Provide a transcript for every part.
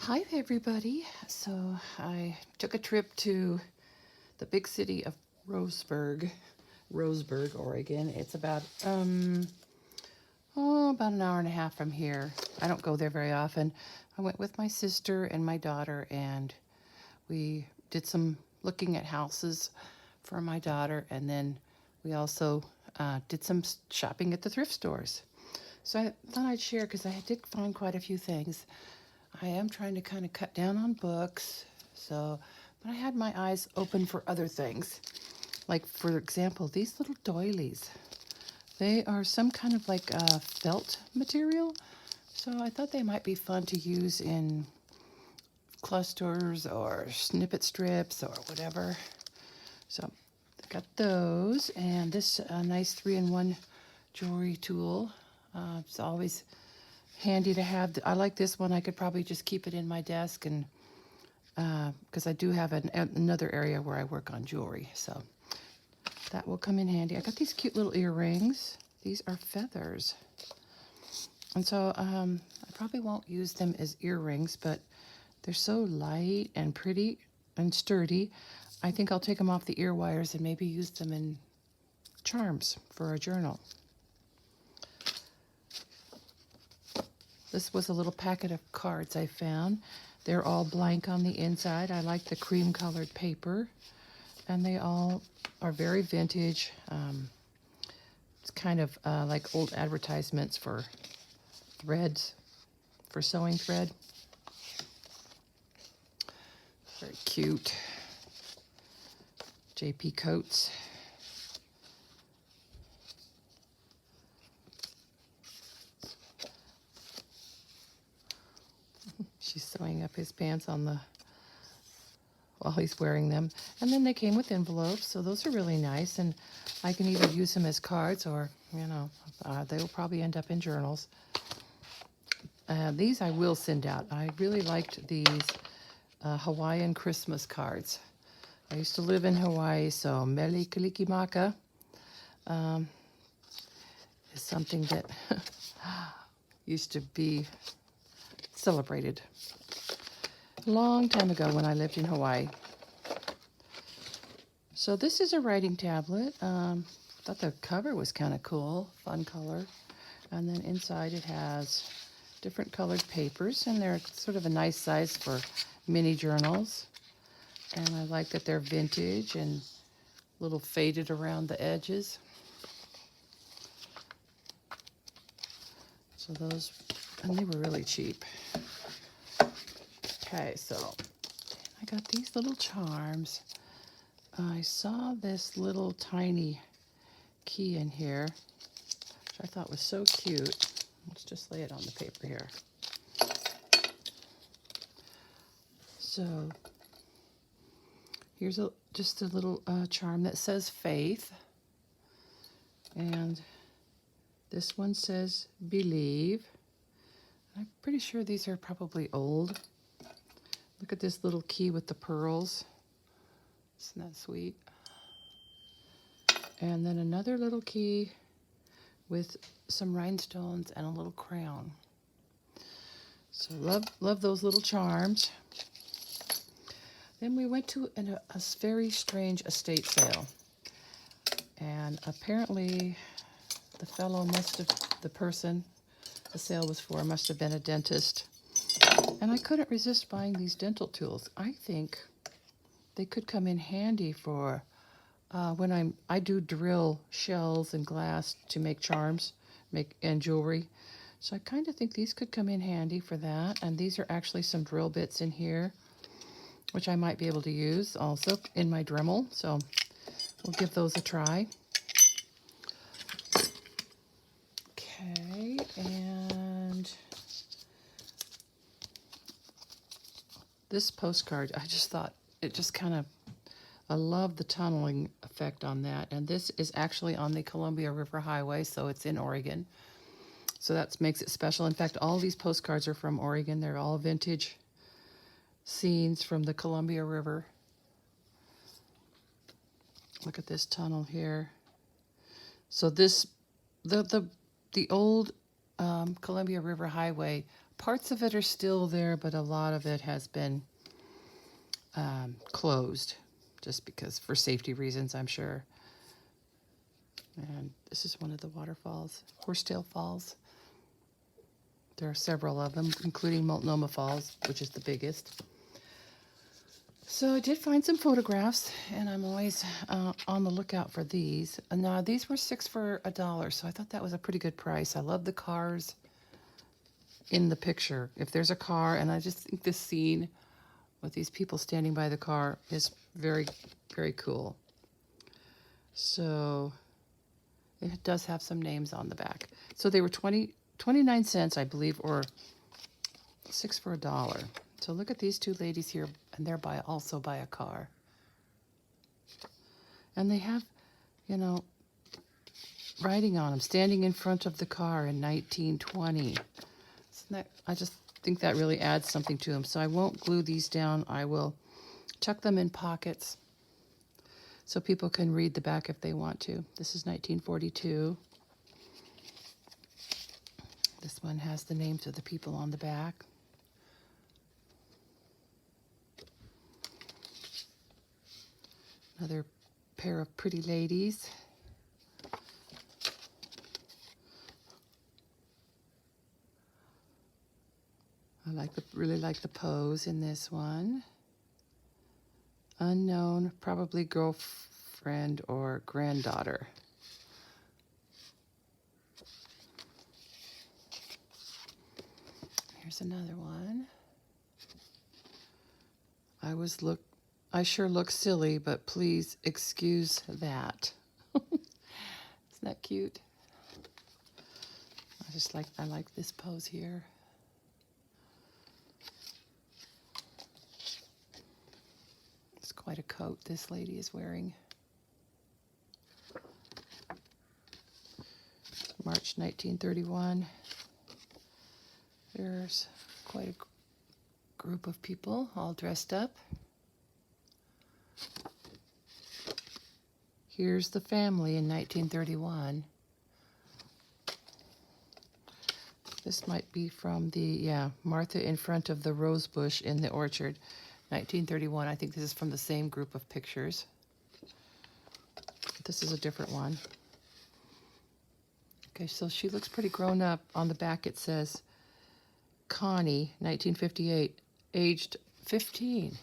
Hi, everybody. So I took a trip to the big city of Roseburg, Oregon. It's about an hour and a half from here. I don't go there very often. I went with my sister and my daughter, and we did some looking at houses for my daughter, and then we also did some shopping at the thrift stores. So I thought I'd share because I did find quite a few things. I am trying to kind of cut down on books, but I had my eyes open for other things. Like, for example, these little doilies. They are some kind of like felt material, so I thought they might be fun to use in clusters or snippet strips or whatever. So I got those, and this nice 3-in-1 jewelry tool. It's always handy to have. I like this one. I could probably just keep it in my desk, and because I do have another area where I work on jewelry, so that will come in handy. I got these cute little earrings. These are feathers, and so I probably won't use them as earrings, but they're so light and pretty and sturdy. I think I'll take them off the ear wires and maybe use them in charms for a journal. This was a little packet of cards I found. They're all blank on the inside. I like the cream colored paper, and they all are very vintage. It's kind of like old advertisements for threads, for sewing thread. Very cute. J.P. Coates. She's sewing up his pants while he's wearing them. And then they came with envelopes, so those are really nice. And I can either use them as cards or, they will probably end up in journals. These I will send out. I really liked these Hawaiian Christmas cards. I used to live in Hawaii, so Mele Kalikimaka is something that used to be celebrated a long time ago when I lived in Hawaii. So this is a writing tablet. Thought the cover was kind of cool, fun color. And then inside it has different colored papers, and they're sort of a nice size for mini journals. And I like that they're vintage and a little faded around the edges. So those, and they were really cheap. Okay, so I got these little charms. I saw this little tiny key in here, which I thought was so cute. Let's just lay it on the paper here. So here's just a little charm that says faith. And this one says believe. I'm pretty sure these are probably old. Look at this little key with the pearls. Isn't that sweet? And then another little key with some rhinestones and a little crown. So love those little charms. Then we went to a very strange estate sale. And apparently the person the sale was for must have been a dentist. And I couldn't resist buying these dental tools. I think they could come in handy for when I do drill shells and glass to make charms, and jewelry. So I kind of think these could come in handy for that. And these are actually some drill bits in here, which I might be able to use also in my Dremel. So we'll give those a try. Okay, and this postcard, I just thought it just kind of, I love the tunneling effect on that. And this is actually on the Columbia River Highway, so it's in Oregon. So that makes it special. In fact, all these postcards are from Oregon. They're all vintage scenes from the Columbia River. Look at this tunnel here. So this, the old Columbia River Highway parts of it are still there, but a lot of it has been closed just because for safety reasons, I'm sure. And this is one of the waterfalls, Horsetail Falls. There are several of them, including Multnomah Falls, which is the biggest. So I did find some photographs, and I'm always on the lookout for these. And now these were 6 for $1, so I thought that was a pretty good price. I love the cars in the picture. If there's a car, and I just think this scene with these people standing by the car is very, very cool. So it does have some names on the back. So they were 29 cents, I believe, or 6 for $1. So look at these two ladies here, and they're also by a car. And they have, you know, writing on them, standing in front of the car in 1920. I just think that really adds something to them. So I won't glue these down. I will tuck them in pockets so people can read the back if they want to. This is 1942. This one has the names of the people on the back. Another pair of pretty ladies. I really like the pose in this one. Unknown, probably girlfriend or granddaughter. Here's another one. I sure look silly, but please excuse that. Isn't that cute? I like this pose here. It's quite a coat this lady is wearing. March 1931. There's quite a group of people all dressed up. Here's the family in 1931. This might be from Martha in front of the rose bush in the orchard, 1931. I think this is from the same group of pictures. This is a different one. Okay, so she looks pretty grown up. On the back it says Connie, 1958, aged 15.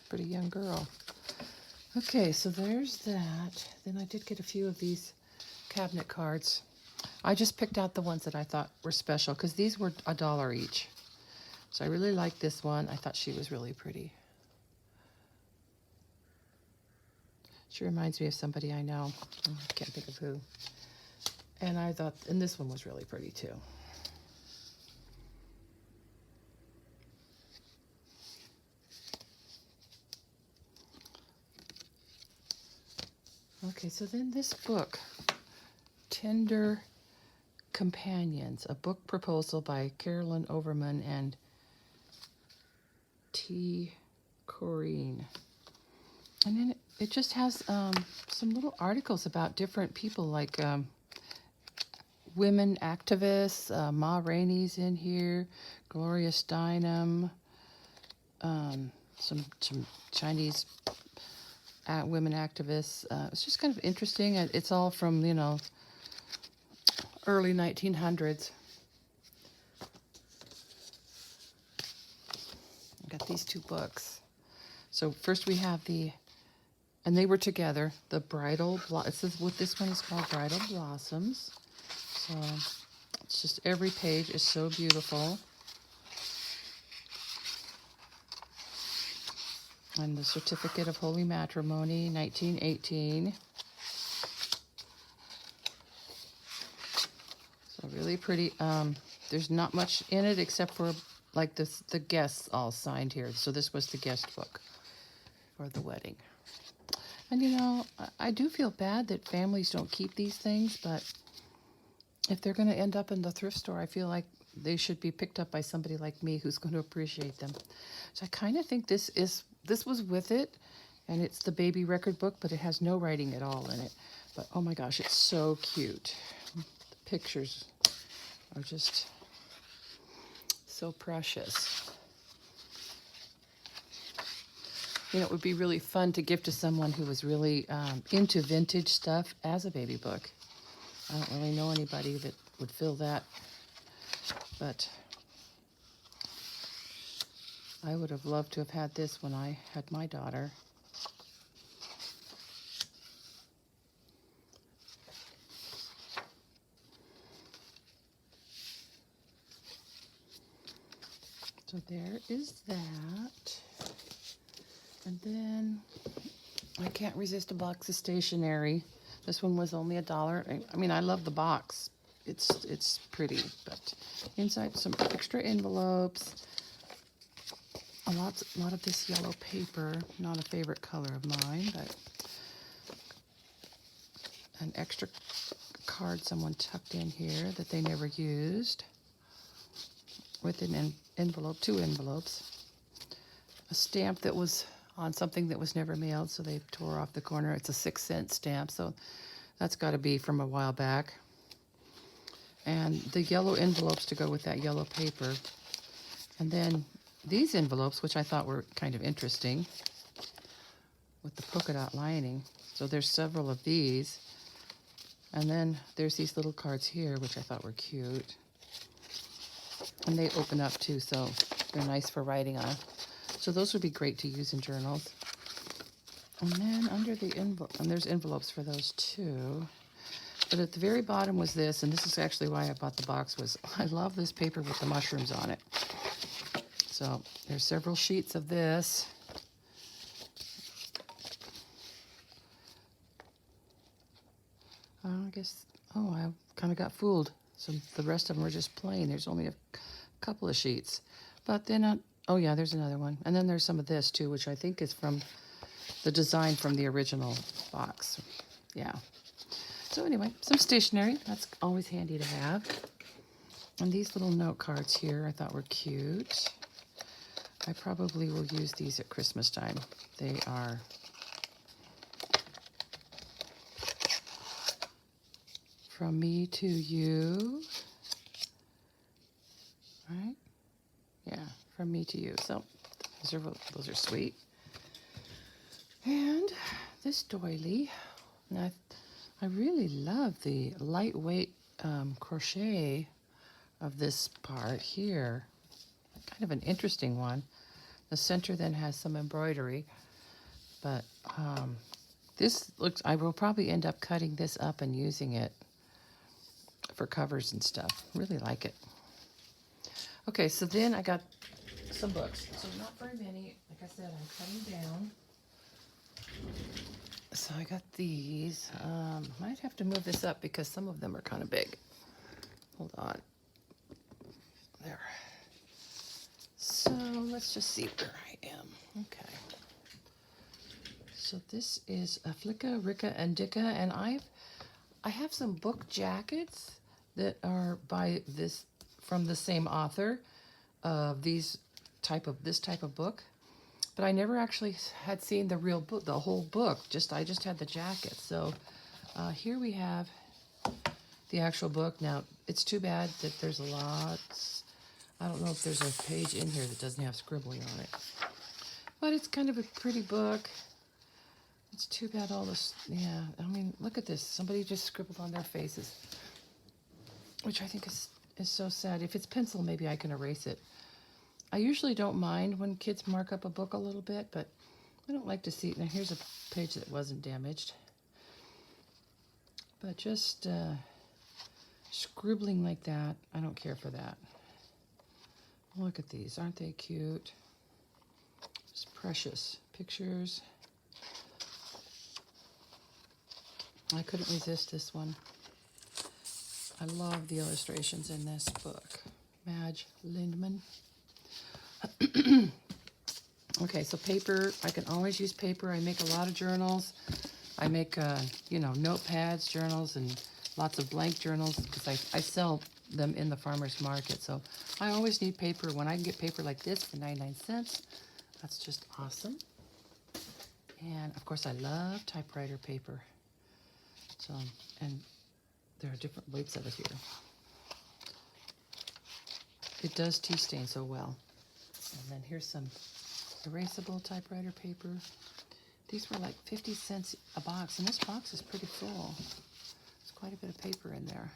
Pretty young girl. Okay, so there's that. Then I did get a few of these cabinet cards. I just picked out the ones that I thought were special because these were $1 each. So I really like this one. I thought she was really pretty. She reminds me of somebody I know. I can't think of who. And this one was really pretty too. Okay, so then this book, Tender Companions, a book proposal by Carolyn Overman and T. Corrine. And then it just has some little articles about different people, like women activists. Ma Rainey's in here, Gloria Steinem, some Chinese women activists. It's just kind of interesting. It's all from, early 1900s. I got these two books. So first we have and they were together, it says what this one is called, Bridal Blossoms. So it's just every page is so beautiful. And the Certificate of Holy Matrimony, 1918. So really pretty. There's not much in it except for like the guests all signed here. So this was the guest book for the wedding. And I do feel bad that families don't keep these things, but if they're going to end up in the thrift store, I feel like they should be picked up by somebody like me who's going to appreciate them. So I kind of think this was with it, and it's the baby record book, but it has no writing at all in it. But oh my gosh, it's so cute. The pictures are just so precious. You know, it would be really fun to give to someone who was really into vintage stuff as a baby book. I don't really know anybody that would fill that, but I would have loved to have had this when I had my daughter. So there is that. And then I can't resist a box of stationery. This one was only $1. I mean, I love the box. It's pretty, but inside some extra envelopes. A lot of this yellow paper, not a favorite color of mine, but an extra card someone tucked in here that they never used with an envelope, 2 envelopes. A stamp that was on something that was never mailed, so they tore off the corner. It's a 6-cent stamp, so that's got to be from a while back. And the yellow envelopes to go with that yellow paper. And then these envelopes, which I thought were kind of interesting, with the polka dot lining. So there's several of these. And then there's these little cards here, which I thought were cute. And they open up too, so they're nice for writing on. So those would be great to use in journals. And then under the envelope, and there's envelopes for those too. But at the very bottom was this, and this is actually why I bought the box, was I love this paper with the mushrooms on it. So there's several sheets of this. I guess, oh, I kind of got fooled. So the rest of them are just plain. There's only a couple of sheets. But then, oh yeah, there's another one. And then there's some of this too, which I think is from the design from the original box. Yeah. So anyway, some stationery. That's always handy to have. And these little note cards here I thought were cute. I probably will use these at Christmas time. They are from me to you. Right? Yeah, from me to you. So those are sweet. And this doily. Now, I really love the lightweight crochet of this part here. Kind of an interesting one. The center then has some embroidery, but this looks, I will probably end up cutting this up and using it for covers and stuff. Really like it. Okay, so then I got some books. So not very many. Like I said, I'm cutting down. So I got these. Might have to move this up because some of them are kind of big. Hold on. There. So let's just see where I am. Okay. So this is Flicka, Ricka, and Dicka, and I have some book jackets that are by from the same author of this type of book, but I never actually had seen the real book, the whole book. I just had the jacket. So here we have the actual book. Now it's too bad that there's a lot. I don't know if there's a page in here that doesn't have scribbling on it, but it's kind of a pretty book. It's too bad all this, yeah, I mean, look at this. Somebody just scribbled on their faces, which I think is so sad. If it's pencil, maybe I can erase it. I usually don't mind when kids mark up a book a little bit, but I don't like to see it. Now, here's a page that wasn't damaged. But just scribbling like that, I don't care for that. Look at these. Aren't they cute? Just precious pictures. I couldn't resist this one. I love the illustrations in this book. Madge Lindman. Okay, so paper. I can always use paper. I make a lot of journals. I make, notepads, journals, and lots of blank journals because I sell them in the farmer's market. So I always need paper. When I can get paper like this for 99 cents, that's just awesome. And, of course, I love typewriter paper. So, and there are different weights of it here. it does tea stain so well. And then here's some erasable typewriter paper. These were like 50 cents a box, and this box is pretty full. There's quite a bit of paper in there.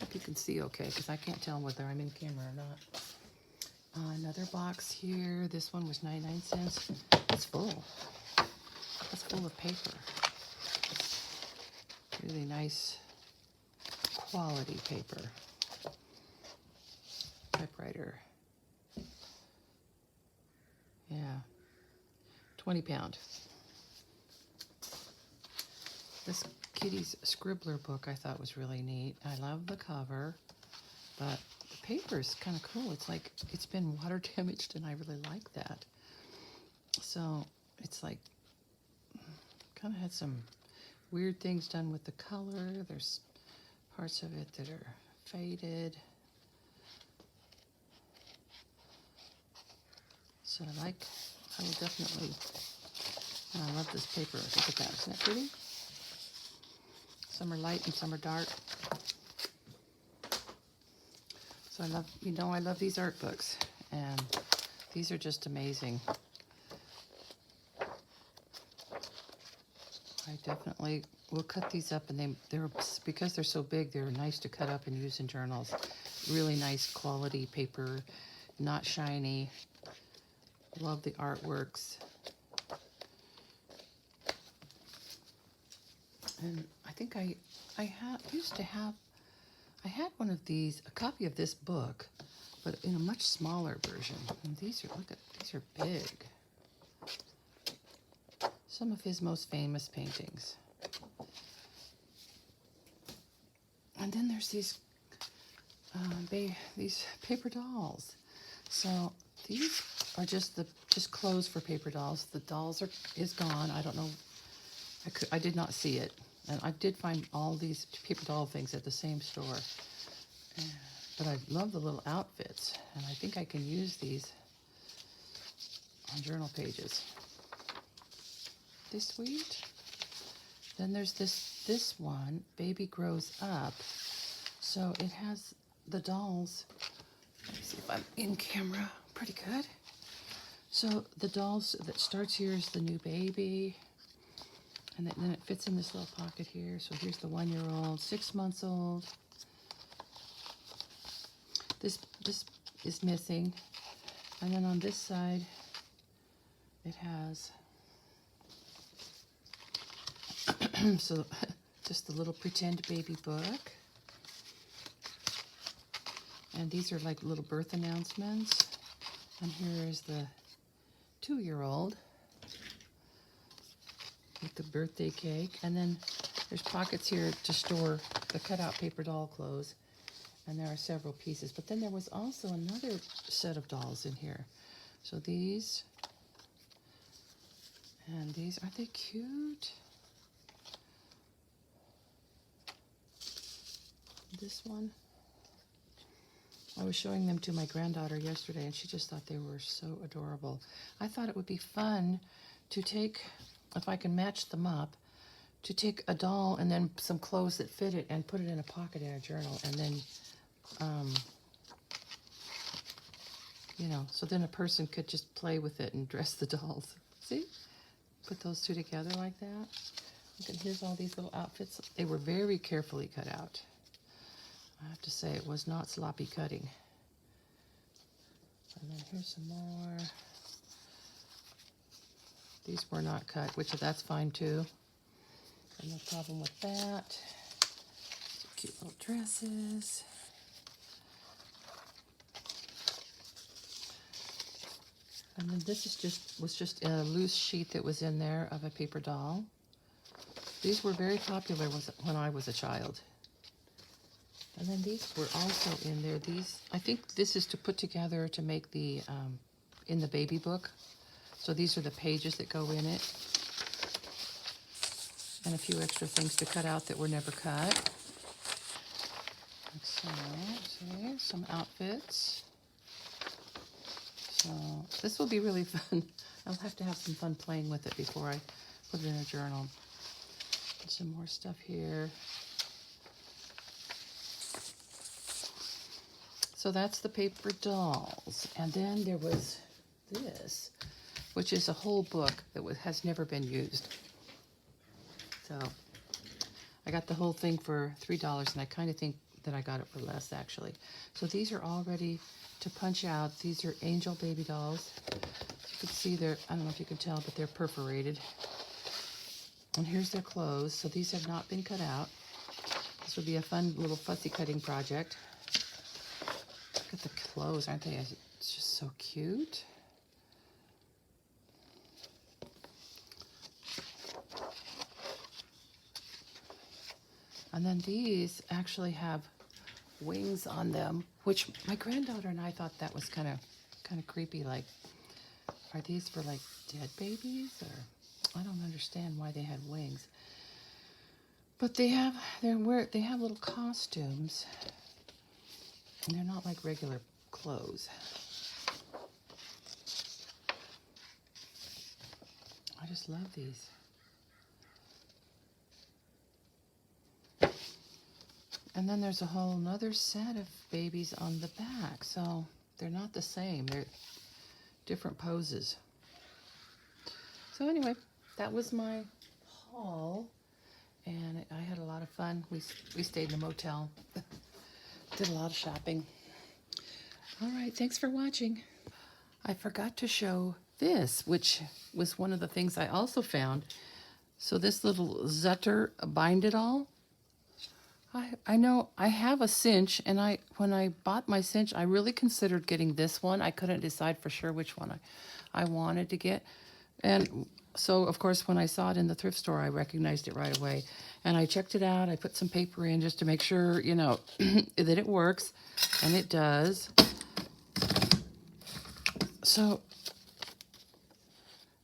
Hope you can see okay, because I can't tell whether I'm in camera or not. Another box here. This one was 99 cents. It's full. It's full of paper. Really nice quality paper. Typewriter. Yeah. 20 pound. This Kitty's Scribbler book I thought was really neat. I love the cover, but the paper is kind of cool. It's like it's been water damaged, and I really like that. So it's like kind of had some weird things done with the color. There's parts of it that are faded. So I will definitely, I love this paper. Look at that, isn't that pretty? Some are light and some are dark. So I love these art books, and these are just amazing. I definitely will cut these up, and they're because they're so big, they're nice to cut up and use in journals. Really nice quality paper, not shiny. Love the artworks. And I think I had one of these, a copy of this book, but in a much smaller version. And these are big. Some of his most famous paintings. And then there's these paper dolls. So these are just clothes for paper dolls. The dolls is gone. I don't know. I did not see it. And I did find all these paper doll things at the same store. But I love the little outfits, and I think I can use these on journal pages. They sweet? Then there's this one, Baby Grows Up. So it has the dolls. Let me see if I'm in camera. Pretty good. So the dolls that starts here is the new baby. And then it fits in this little pocket here. So here's the 1-year-old, 6 months old. This is missing. And then on this side, it has so just the little pretend baby book. And these are like little birth announcements. And here is the 2-year-old with the birthday cake. And then there's pockets here to store the cutout paper doll clothes. And there are several pieces. But then there was also another set of dolls in here. So these, and these, aren't they cute? This one. I was showing them to my granddaughter yesterday, and she just thought they were so adorable. I thought it would be fun to take, if I can match them up, to take a doll and then some clothes that fit it and put it in a pocket in a journal, and then, so then a person could just play with it and dress the dolls. See? Put those two together like that. Look, and here's all these little outfits. They were very carefully cut out. I have to say, it was not sloppy cutting. And then here's some more. These were not cut, which that's fine too. No problem with that. Some cute little dresses. And then this was just a loose sheet that was in there of a paper doll. These were very popular when I was a child. And then these were also in there. I think this is to put together to make the, in the baby book. So these are the pages that go in it. And a few extra things to cut out that were never cut. So, see, some outfits. So this will be really fun. I'll have to have some fun playing with it before I put it in a journal. Some more stuff here. So that's the paper dolls. And then there was this, which is a whole book that has never been used. So I got the whole thing for $3, and I kind of think that I got it for less, actually. So these are all ready to punch out. These are angel baby dolls. You can see they're, I don't know if you can tell, but they're perforated. And here's their clothes. So these have not been cut out. This will be a fun little fussy cutting project. Look at the clothes, aren't they? It's just so cute. And then these actually have wings on them, which my granddaughter and I thought that was kind of creepy. Like, are these for like dead babies, or I don't understand why they had wings. But they have little costumes, and they're not like regular clothes. I just love these. And then there's a whole nother set of babies on the back. So they're not the same. They're different poses. So anyway, that was my haul. And I had a lot of fun. We stayed in a motel. Did a lot of shopping. All right, thanks for watching. I forgot to show this, which was one of the things I also found. So this little Zutter Bind It All. I know I have a cinch, and when I bought my cinch, I really considered getting this one. I couldn't decide for sure which one I wanted to get. And so, of course, when I saw it in the thrift store, I recognized it right away. And I checked it out. I put some paper in just to make sure, you know, that it works. And it does. So,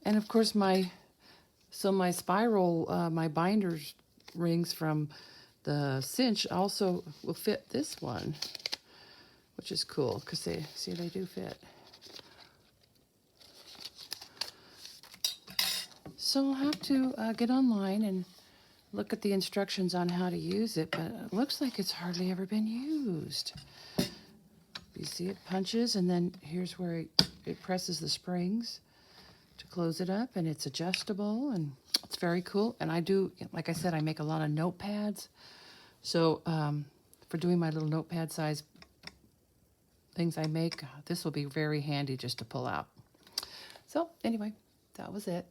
and of course, my spiral, my binders rings from the cinch also will fit this one, which is cool because they do fit. So I'll have to get online and look at the instructions on how to use it, but it looks like it's hardly ever been used. You see it punches, and then here's where it presses the springs to close it up, and it's adjustable, and it's very cool. And I do, like I said, I make a lot of notepads. So for doing my little notepad size things I make, this will be very handy just to pull out. So anyway, that was it.